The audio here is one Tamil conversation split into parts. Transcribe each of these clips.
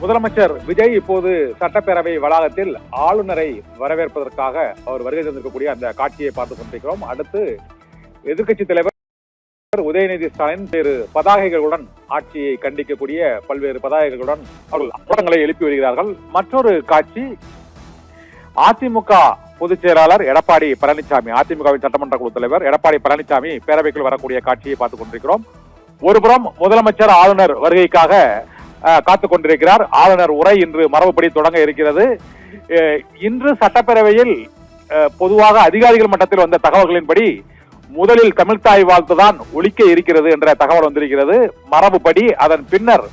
முதலமைச்சர் விஜய் இப்போது சட்டப்பேரவை வளாகத்தில் ஆளுநரை வரவேற்பதற்காக அவர் வருகை தந்திருக்கக்கூடிய அந்த காட்சியை பார்த்துக் கொண்டிருக்கிறோம். அடுத்து எதிர்க்கட்சி தலைவர் உதயநிதி ஸ்டாலின் வேறு பதாகைகளுடன் ஆட்சியை கண்டிக்கக்கூடிய பல்வேறு பதாகைகளுடன் அவர்கள் முழக்கங்களை எழுப்பி வருகிறார்கள். மற்றொரு காட்சி அதிமுக பொதுச் செயலாளர் எடப்பாடி பழனிசாமி, அதிமுகவின் சட்டமன்ற குழு தலைவர் எடப்பாடி பழனிசாமி பேரவைக்குள் வரக்கூடிய காட்சியை பார்த்துக் கொண்டிருக்கிறோம். ஒருபுறம் முதலமைச்சர் ஆளுநர் வருகைக்காக காத்துக் கொண்டிருக்கிறார். ஆளுநர் உரை இன்று மரபுப்படி தொடங்க இருக்கிறது. இன்று சட்டப்பேரவையில் பொதுவாக அதிகாரிகள் மட்டத்தில் வந்த தகவல்களின்படி முதலில் தமிழ்த்தாய் வாழ்த்து தான் ஒலிக்க இருக்கிறது என்ற தகவல் வந்திருக்கிறது. மரபுப்படி அதன் பின்னர்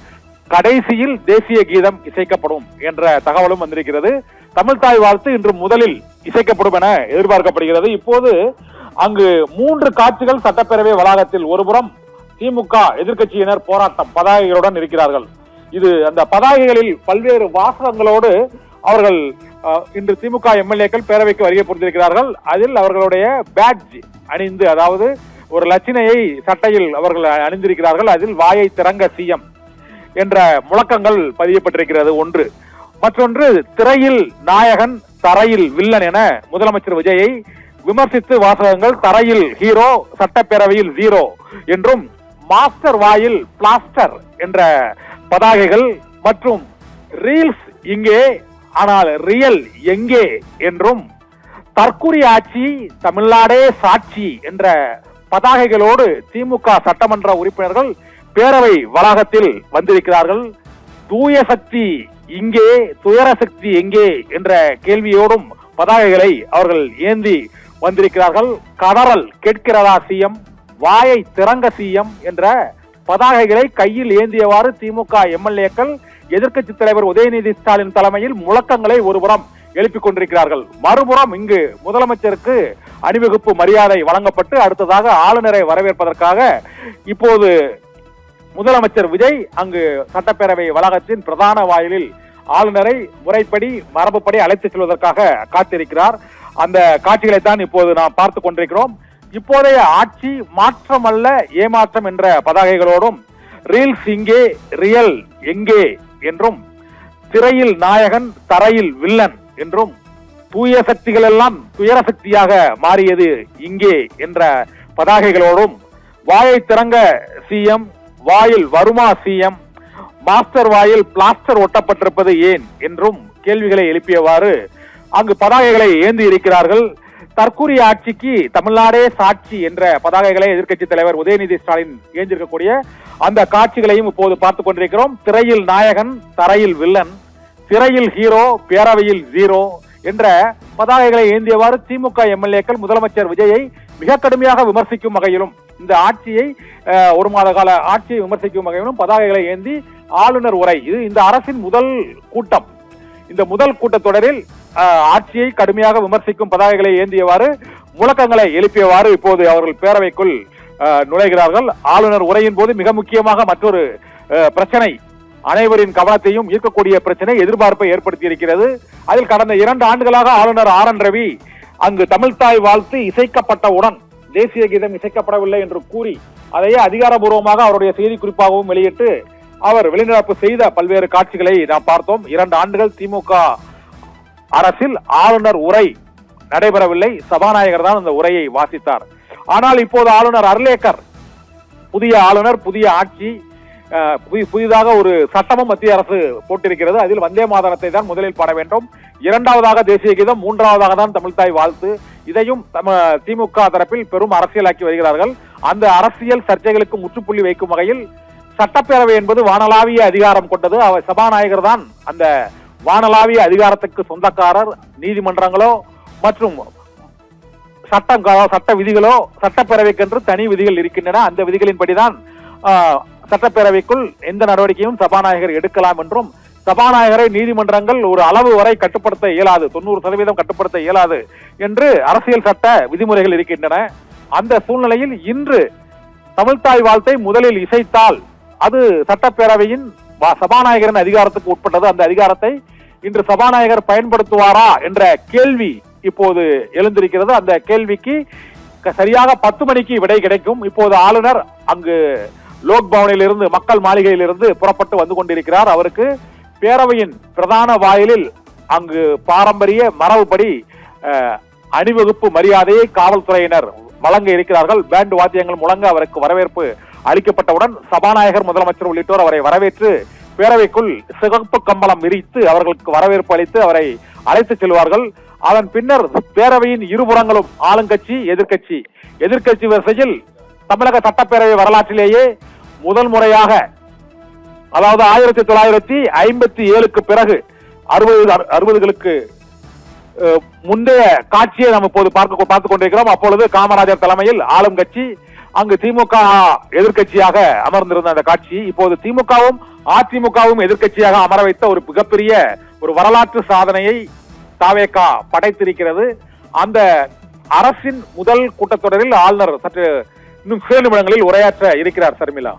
கடைசியில் தேசிய கீதம் இசைக்கப்படும் என்ற தகவலும் வந்திருக்கிறது. தமிழ்த்தாய் வாழ்த்து இன்று முதலில் இசைக்கப்படும் என எதிர்பார்க்கப்படுகிறது. இப்போது அங்கு 3 காட்சிகள் சட்டப்பேரவை வளாகத்தில். ஒருபுறம் திமுக எதிர்க்கட்சியினர் போராட்டம் பதாகைகளுடன் இருக்கிறார்கள். இது அந்த பதாகைகளில் பல்வேறு வாசகங்களோடு அவர்கள் இன்று திமுக எம்எல்ஏக்கள் பேரவைக்கு வருகை புரிந்திருக்கிறார்கள். அதில் அவர்களுடைய பேட்ஜ் அணிந்து, அதாவது ஒரு லட்சணையை சட்டையில் அவர்கள் அணிந்திருக்கிறார்கள். அதில் வாயை திறங்க சிஎம் என்ற முழக்கங்கள் பதியப்பட்டிருக்கிறது ஒன்று. மற்றொன்று திரையில் நாயகன் தரையில் வில்லன் என முதலமைச்சர் விஜயை விமர்சித்து வாசகங்கள். தரையில் ஹீரோ, சட்டப்பேரவையில் ஜீரோ என்றும், மாஸ்டர் வாயில் பிளாஸ்டர் என்ற பதாகைகள் மற்றும் ரீல்ஸ் இங்கே ஆனால் ரியல் எங்கே என்றும், தற்குறி ஆட்சி தமிழ்நாடே சாட்சி என்ற பதாகைகளோடு திமுக சட்டமன்ற உறுப்பினர்கள் பேரவை வளாகத்தில் வந்திருக்கிறார்கள். தூய சக்தி இங்கே, துயர சக்தி எங்கே என்ற கேள்வியோடும் பதாகைகளை அவர்கள் ஏந்தி வந்திருக்கிறார்கள். கதறல் கேட்கிறதா சிஎம், வாயை திறங்க சிஎம் என்ற பதாகைகளை கையில் ஏந்தியவாறு திமுக எம்எல்ஏக்கள் எதிர்க்கட்சி தலைவர் உதயநிதி ஸ்டாலின் தலைமையில் முழக்கங்களை ஒருபுறம் எழுப்பிக் கொண்டிருக்கிறார்கள். மறுபுறம் இங்கு முதலமைச்சருக்கு அணிவகுப்பு மரியாதை வழங்கப்பட்டு அடுத்ததாக ஆளுநரை வரவேற்பதற்காக இப்போது முதலமைச்சர் விஜய் அங்கு சட்டப்பேரவை வளாகத்தின் பிரதான வாயிலில் ஆளுநரை முறைப்படி மரபுப்படி அழைத்துச் செல்வதற்காக காத்திருக்கிறார். அந்த காட்சிகளை தான் இப்போது நாம் பார்த்துக் கொண்டிருக்கிறோம். இப்போதைய ஆட்சி மாற்றம் அல்ல ஏமாற்றம் என்ற பதாகைகளோடும், ரீல்ஸ் இங்கே ரியல் எங்கே என்றும், திரையில் நாயகன் தரையில் வில்லன் என்றும், தூய சக்திகள் எல்லாம் துயர சக்தியாக மாறியது இங்கே என்ற பதாகைகளோடும், வாயை திறங்க சிஎம், வாயில் வருமா சிஎம், மாஸ்டர் வாயில் பிளாஸ்டர் ஒட்டப்பட்டிருப்பது ஏன் என்றும் கேள்விகளை எழுப்பியவாறு அங்கு பதாகைகளை ஏந்தி இருக்கிறார்கள். தற்குறி ஆட்சிக்கு தமிழ்நாடே சாட்சி என்ற பதாகைகளை எதிர்க்கட்சி தலைவர் உதயநிதி ஸ்டாலின் ஏந்திருக்கக்கூடிய அந்த காட்சிகளையும் இப்போது பார்த்துக் கொண்டிருக்கிறோம். திரையில் நாயகன் தரையில் வில்லன், திரையில் ஹீரோ பேரவையில் ஜீரோ என்ற பதாகைகளை ஏந்தியவாறு திமுக எம்எல்ஏக்கள் முதலமைச்சர் விஜயை மிக கடுமையாக விமர்சிக்கும் வகையிலும், இந்த ஆட்சியை ஒரு மாத கால ஆட்சியை விமர்சிக்கும் வகையிலும் பதாகைகளை ஏந்தி ஆளுநர் உரை. இது இந்த அரசின் முதல் கூட்டம். இந்த முதல் கூட்டத்தொடரில் ஆட்சியை கடுமையாக விமர்சிக்கும் பதாகைகளை ஏந்தியவாறு முழக்கங்களை எழுப்பியவாறு இப்போது அவர்கள் பேரவைக்குள் நுழைகிறார்கள். ஆளுநர் உரையின் போது மிக முக்கியமாக மற்றொரு பிரச்சனை, அனைவரின் கவனத்தையும் ஈர்க்கக்கூடிய பிரச்சனை எதிர்பார்ப்பை ஏற்படுத்தி இருக்கிறது. அதில் கடந்த 2 ஆண்டுகளாக ஆளுநர் ஆர்.என். ரவி அங்கு தமிழ்த்தாய் வாழ்த்து இசைக்கப்பட்டவுடன் தேசிய கீதம் இசைக்கப்படவில்லை என்று கூறி அதையே அதிகாரபூர்வமாக அவருடைய செய்தி குறிப்பாகவும் வெளியிட்டு அவர் வெளிநடப்பு செய்த பல்வேறு காட்சிகளை நாம் பார்த்தோம். 2 ஆண்டுகள் திமுக அரசில் ஆளுநர் உரை நடைபெறவில்லை. சபாநாயகர் தான் அந்த உரையை வாசித்தார். ஆனால் இப்போது ஆளுநர் அர்லேக்கர், புதிய ஆளுநர், புதிய ஆட்சி, புதிதாக ஒரு சட்டமும் மத்திய அரசு போட்டிருக்கிறது. அதில் வந்தே மாதரத்தை தான் முதலில் பாட வேண்டும், 2வதாக தேசிய கீதம், 3வதாக தான் தமிழ்த்தாய் வாழ்த்து. இதையும் திமுக தரப்பில் பெரும் அரசியலாக்கி வருகிறார்கள். அந்த அரசியல் சர்ச்சைகளுக்கு முற்றுப்புள்ளி வைக்கும் வகையில் சட்டப்பேரவை என்பது வானளாவிய அதிகாரம் கொண்டது. சபாநாயகர் தான் அந்த வானளாவிய அதிகாரத்துக்கு சொந்தக்காரர். நீதிமன்றங்களோ மற்றும் சட்ட விதிகளோ, சட்டப்பேரவைக்கென்று தனி விதிகள் இருக்கின்றன. அந்த விதிகளின்படிதான் சட்டப்பேரவைக்குள் எந்த நடவடிக்கையும் சபாநாயகர் எடுக்கலாம் என்றும், சபாநாயகரை நீதிமன்றங்கள் ஒரு அளவு வரை கட்டுப்படுத்த இயலாது, 90% கட்டுப்படுத்த இயலாது என்று அரசியல் சட்ட விதிமுறைகள் இருக்கின்றன. அந்த சூழ்நிலையில் இன்று தமிழ்த்தாய் வாழ்த்தை முதலில் இசைத்தால் அது சட்டப்பேரவையின் சபாநாயகரின் அதிகாரத்துக்கு உட்பட்டது. அந்த அதிகாரத்தை இன்று சபாநாயகர் பயன்படுத்துவாரா என்ற கேள்வி இப்போது எழுந்திருக்கிறது. அந்த கேள்விக்கு சரியாக 10 மணிக்கு விடை கிடைக்கும். இப்போது ஆளுநர் அங்கு லோக் பவனிலிருந்து, மக்கள் மாளிகையிலிருந்து புறப்பட்டு வந்து கொண்டிருக்கிறார். அவருக்கு பேரவையின் பிரதான வாயிலில் அங்கு பாரம்பரிய மரபுப்படி அணிவகுப்பு மரியாதையை காவல்துறையினர் வழங்க இருக்கிறார்கள். பேண்ட் வாத்தியங்கள் முழங்க அவருக்கு வரவேற்பு அளிக்கப்பட்டவுடன் சபாநாயகர், முதலமைச்சர் உள்ளிட்டோர் அவரை வரவேற்று பேரவைக்குள் சிகப்பு கம்பளம் விரித்து அவர்களுக்கு வரவேற்பு அளித்து அவரை அழைத்துச் செல்வார்கள். அதன் பின்னர் பேரவையின் இருபுறங்களும் ஆளுங்கட்சி, எதிர்கட்சி வரிசையில் தமிழக சட்டப்பேரவை வரலாற்றிலேயே முதல் முறையாக, அதாவது 1957க்கு பிறகு 60களுக்கு முந்தைய காட்சியை நாம் இப்போது பார்த்துக் கொண்டிருக்கிறோம். அப்பொழுது காமராஜர் தலைமையில் ஆளும் கட்சி, அங்கு திமுக எதிர்கட்சியாக அமர்ந்திருந்த அந்த காட்சி இப்போது திமுகவும் அதிமுகவும் எதிர்கட்சியாக அமர வைத்த ஒரு மிகப்பெரிய ஒரு வரலாற்று சாதனையை தாவேகா படைத்திருக்கிறது. அந்த அரசின் முதல் கூட்டத்தொடரில் ஆளுநர் சற்று இன்னும் சில நிமிடங்களில் உரையாற்ற இருக்கிறார். சர்மிளா.